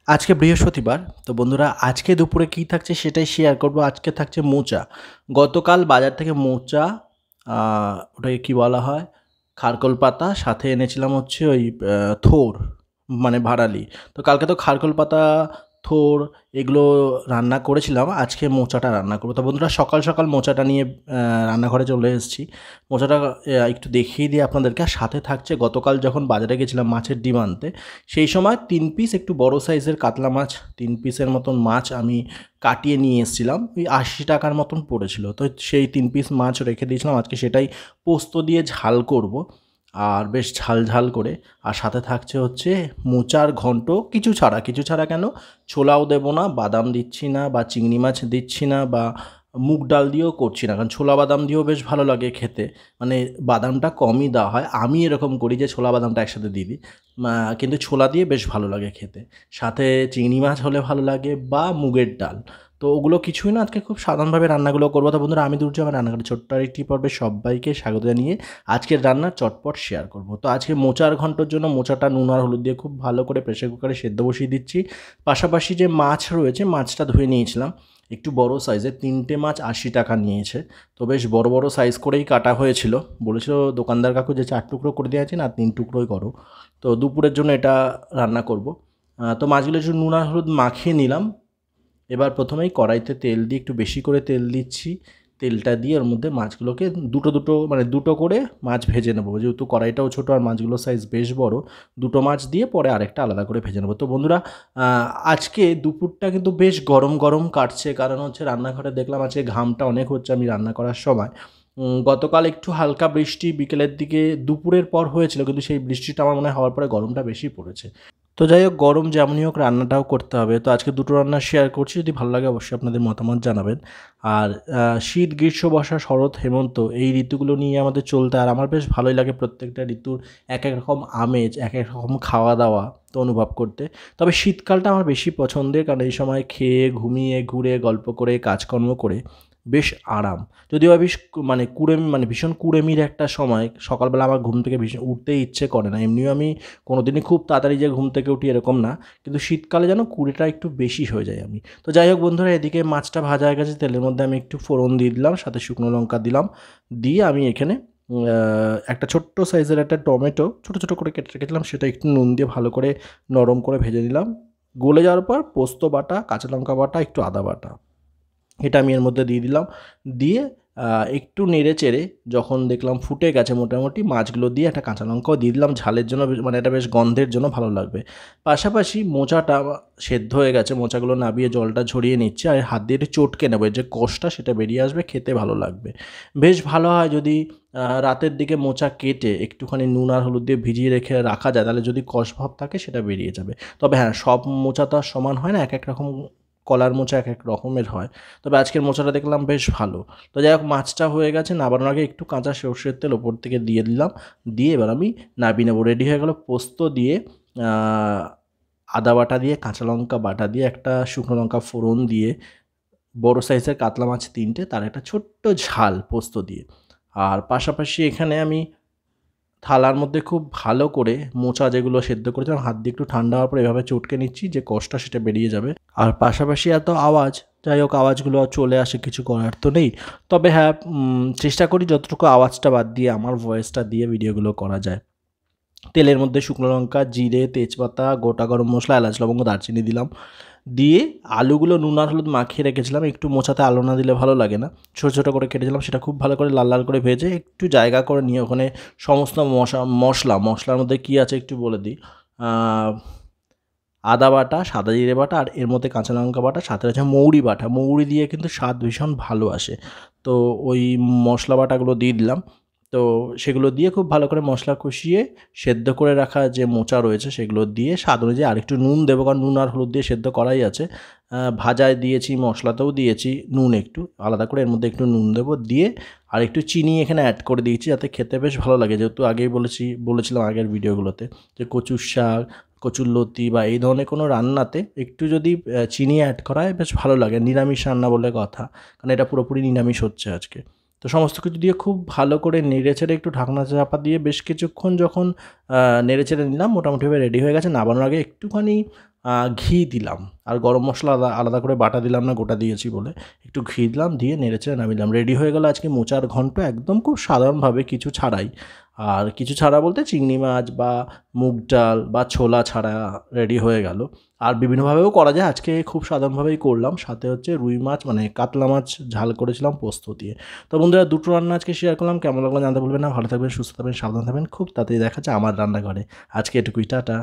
আজকে বৃহস্পতিবার। তো বন্ধুরা আজকে দুপুরে কী থাকছে সেটাই শেয়ার করব। আজকে থাকছে মোচা। গতকাল বাজার থেকে মোচা, ওটাকে কী বলা হয়? খারকোল পাতা, সাথে এনেছিলাম হচ্ছে ওই থোড়, মানে ভাড়ালি। তো কালকে তো খারকোল পাতা, থোড় এগুলো রান্না করেছিলাম। আজকে মোচাটা রান্না করব। তো বন্ধুরা সকাল সকাল মোচাটা নিয়ে রান্নাঘরে চলে এসেছি। মোচাটা একটু দেখিয়ে দিই আপনাদেরকে। আর সাথে থাকছে গতকাল যখন বাজারে গেছিলাম মাছের ডিম আনতে, সেই সময় ৩ পিস একটু বড় সাইজের কাতলা মাছ, ৩ পিসের মতন মাছ আমি কাটিয়ে নিয়ে এসেছিলাম। ওই ৮০ টাকার মতন পড়েছিল। তো সেই ৩ পিস মাছ রেখে দিয়েছিলাম। আজকে সেটাই পোস্ত দিয়ে ঝাল করব, আর বেশ ঝাল ঝাল করে। আর সাথে থাকছে হচ্ছে মোচার ঘন্ট, কিছু ছাড়া। কিছু ছাড়া কেন? ছোলাও দেবো না, বাদাম দিচ্ছি না, বা চিংড়ি মাছ দিচ্ছি না, বা মুগ ডাল দিয়েও করছি না। কারণ ছোলা বাদাম দিয়েও বেশ ভালো লাগে খেতে। মানে বাদামটা কমই দেওয়া হয়। আমি এরকম করি যে ছোলা বাদামটা একসাথে দিয়ে দিই। কিন্তু ছোলা দিয়ে বেশ ভালো লাগে খেতে। সাথে চিংড়ি মাছ হলে ভালো লাগে, বা মুগের ডাল। তো ওগুলো কিছুই না, আজকে খুব সাধারণভাবে রান্নাগুলো করবো। তো বন্ধুরা আমি দুর্জয়, আমার রান্নাঘরে ছোট্ট আরেকটি পর্বে সবাইকে স্বাগত জানিয়ে আজকের রান্নার চটপট শেয়ার করব। তো আজকে মোচার ঘন্টর জন্য মোচাটা নুন আর হলুদ দিয়ে খুব ভালো করে প্রেসার কুকারে সেদ্ধ বসিয়ে দিচ্ছি। পাশাপাশি যে মাছ রয়েছে, মাছটা ধুয়ে নিয়েছিলাম। একটু বড় সাইজের ৩টে মাছ ৮০ টাকা নিয়েছে। তো বেশ বড় বড় সাইজ করেই কাটা হয়েছিল। বলেছিল দোকানদার কাকু যে ৪ টুকরো করে দেওয়া আছে, না ৩ টুকরোই করো। তো দুপুরের জন্য এটা রান্না করব। তো মাছগুলো একটু নুন আর হলুদ মাখিয়ে নিলাম। এবার প্রথমেই কড়াইতে তেল দিয়ে, একটু বেশি করে তেল দিচ্ছি। তেলটা দিয়ে ওর মধ্যে মাছগুলোকে দুটো মানে দুটো করে মাছ ভেজে নেবো। যেহেতু কড়াইটাও ছোটো আর মাছগুলোর সাইজ বেশ বড়, দুটো মাছ দিয়ে পরে আরেকটা আলাদা করে ভেজে নেবো। তো বন্ধুরা আজকে দুপুরটা কিন্তু বেশ গরম গরম কাটছে। কারণ হচ্ছে রান্নাঘরে দেখলাম আজকে ঘামটা অনেক হচ্ছে আমি রান্না করার সময়। গতকাল একটু হালকা বৃষ্টি বিকেলের দিকে দুপুরের পর হয়েছিল, কিন্তু সেই বৃষ্টিটা আমার মনে হয় হওয়ার পরে গরমটা বেশি পড়েছে। তো যাই হোক, গরম যেমনই হোক রান্নাটাও করতে হবে। তো আজকে দুটো রান্না শেয়ার করছি। যদি ভালো লাগে অবশ্যই আপনাদের মতামত জানাবেন। আর শীত, গ্রীষ্ম, বর্ষা, শরৎ, হেমন্ত এই ঋতুগুলো নিয়ে আমাদের চলতে, আর আমার বেশ ভালোই লাগে প্রত্যেকটা ঋতুর এক এক রকম আমেজ, এক এক রকম খাওয়া দাওয়া তো অনুভব করতে। তবে শীতকালটা আমার বেশি পছন্দের, কারণ এই সময় খেয়ে ঘুমিয়ে ঘুরে গল্প করে কাজকর্ম করে বেশ আরাম। যদিও বা মানে ভীষণ কুড়েমির একটা সময়। সকালবেলা আমার ঘুম থেকে ভীষণ উঠতেই ইচ্ছে করে না। এমনিও আমি কোনোদিনই খুব তাড়াতাড়ি যে ঘুম থেকে উঠি এরকম না। কিন্তু শীতকালে যেন কুড়েটা একটু বেশি হয়ে যায় আমি। তো যাই হোক বন্ধুরা, এদিকে মাছটা ভাজা হয়ে গেছে। তেলের মধ্যে আমি একটু ফোড়ন দিয়ে দিলাম, সাথে শুকনো লঙ্কা দিলাম। দিয়ে আমি এখানে একটা ছোট্ট সাইজের একটা টমেটো ছোটো ছোটো করে কেটে রেখেছিলাম, সেটা একটু নুন দিয়ে ভালো করে নরম করে ভেজে নিলাম। গলে যাওয়ার পর পোস্ত বাটা, কাঁচা লঙ্কা বাটা, একটু আদা বাটা, এটা আমি এর মধ্যে দিয়ে দিলাম। দিয়ে একটু নেড়ে চেড়ে যখন দেখলাম ফুটে গেছে মোটামুটি, মাছগুলো দিয়ে একটা কাঁচা লঙ্কাও দিয়ে দিলাম ঝালের জন্য, মানে এটা বেশ গন্ধের জন্য ভালো লাগবে। পাশাপাশি মোচাটা সেদ্ধ হয়ে গেছে, মোচাগুলো নাবিয়ে জলটা ঝরিয়ে নিচ্ছি। আর হাত দিয়ে একটু চটকে নেবো, এর যে কষটা সেটা বেরিয়ে আসবে, খেতে ভালো লাগবে। বেশ ভালো হয় যদি রাতের দিকে মোচা কেটে একটুখানি নুন আর হলুদ দিয়ে ভিজিয়ে রেখে রাখা যায়, তাহলে যদি কষ ভাব থাকে সেটা বেরিয়ে যাবে। তবে হ্যাঁ, সব মোচা তো আর সমান হয় না, এক এক রকম কলার মোচা এক এক রকমের হয়। তবে আজকের মোচাটা দেখলাম বেশ ভালো। তো যাই হোক, মাছটা হয়ে গেছে। নামানোর আগে একটু কাঁচা সর্ষের তেল ওপর থেকে দিয়ে দিলাম। দিয়ে এবার আমি নামিয়ে নেবো। রেডি হয়ে গেল পোস্ত দিয়ে, আদা বাটা দিয়ে, কাঁচা লঙ্কা বাটা দিয়ে, একটা শুকনো লঙ্কা ফোড়ন দিয়ে, বড় সাইজের কাতলা মাছ ৩টে, তার একটা ছোট্ট ঝাল পোস্ত দিয়ে। আর পাশাপাশি এখানে আমি থালার মধ্যে খুব ভালো করে মোচা যেগুলো সেদ্ধ করেছিলাম হাত দিয়ে একটু ঠান্ডা হওয়ার পর এভাবে চটকে নিচ্ছি, যে কষটা সেটা বেরিয়ে যাবে। আর পাশাপাশি এত আওয়াজ, যাই হোক আওয়াজগুলো চলে আসে, কিছু করার তো নেই। তবে হ্যাঁ, চেষ্টা করি যতটুকু আওয়াজটা বাদ দিয়ে আমার ভয়েসটা দিয়ে ভিডিওগুলো করা যায়। তেলের মধ্যে শুকনো লঙ্কা, জিরে, তেজপাতা, গোটা গরম মশলা, এলাচ, লবঙ্গ, দারচিনি দিলাম। দিয়ে আলুগুলো নুন আর হলুদ মাখিয়ে রেখেছিলাম। একটু মোচাতে আলু না দিলে ভালো লাগে না। ছোটো ছোটো করে কেটেছিলাম, সেটা খুব ভালো করে লাল লাল করে ভেজে একটু জায়গা করে নিয়ে ওখানে সমস্ত মশলার মধ্যে কী আছে একটু বলে দিই। আদা বাটা, সাদা জিরে বাটা, আর এর মধ্যে কাঁচা লঙ্কা বাটা, সাথে আছে মৌরি বাটা। মৌরি দিয়ে কিন্তু স্বাদ ভীষণ ভালো আসে। তো ওই মশলা বাটাগুলো দিয়ে দিলাম। তো সেগুলো দিয়ে খুব ভালো করে মশলা কষিয়ে সেদ্ধ করে রাখা যে মোচা রয়েছে সেগুলো দিয়ে স্বাদ অনুযায়ী আরেকটু নুন দেবো, কারণ নুন আর হলুদ দিয়ে সেদ্ধ করাই আছে। ভাজায় দিয়েছি, মশলাতেও দিয়েছি নুন, একটু আলাদা করে এর মধ্যে একটু নুন দেবো। দিয়ে আর একটু চিনি এখানে অ্যাড করে দিয়েছি, যাতে খেতে বেশ ভালো লাগে। যেহেতু আগেই বলেছিলাম আগের ভিডিওগুলোতে যে কচুর শাক, কচুরলতি বা এই ধরনের কোনো রান্নাতে একটু যদি চিনি অ্যাড করা হয় বেশ ভালো লাগে। নিরামিষ রান্না বলে কথা, কারণ এটা পুরোপুরি নিরামিষ হচ্ছে আজকে। তো সমস্ত কিছু দিয়ে খুব ভালো করে নেড়েচেড়ে একটু ঢাকনা চাপা দিয়ে বেশ কিছুক্ষণ যখন নেড়েচেড়ে নিলাম, মোটামুটিভাবে রেডি হয়ে গেছে। নামানোর আগে একটুখানি ঘি দিলাম, আর গরম মশলা আলাদা করে বাটা দিলাম না, গোটা দিয়েছি বলে একটু ঘি দিলাম, দিয়ে নেড়েচেড়ে নামিলাম। রেডি হয়ে গেল আজকে মোচার ঘন্ট, একদম খুব সাধারণভাবে, কিছু ছাড়াই। আর কিছু ছাড়া বলতে চিংড়ি মাছ বা মুগ ডাল বা ছোলা ছাড়া রেডি হয়ে গেল। আর বিভিন্নভাবেও করা যায়, আজকে খুব সাধারণভাবেই করলাম। সাথে হচ্ছে রুই মাছ মানে কাতলা মাছ ঝাল করেছিলাম পোস্ত দিয়ে। তো বন্ধুরা, দুটো রান্না আজকে শেয়ার করলাম, কেমন লাগলো জানতে ভুলবেন না। ভালো থাকবেন, সুস্থ থাকবেন, সাবধান থাকবেন। খুব তাড়াতাড়ি দেখা যাচ্ছে আমার রান্নাঘরে। আজকে এটুকুই, টাটা।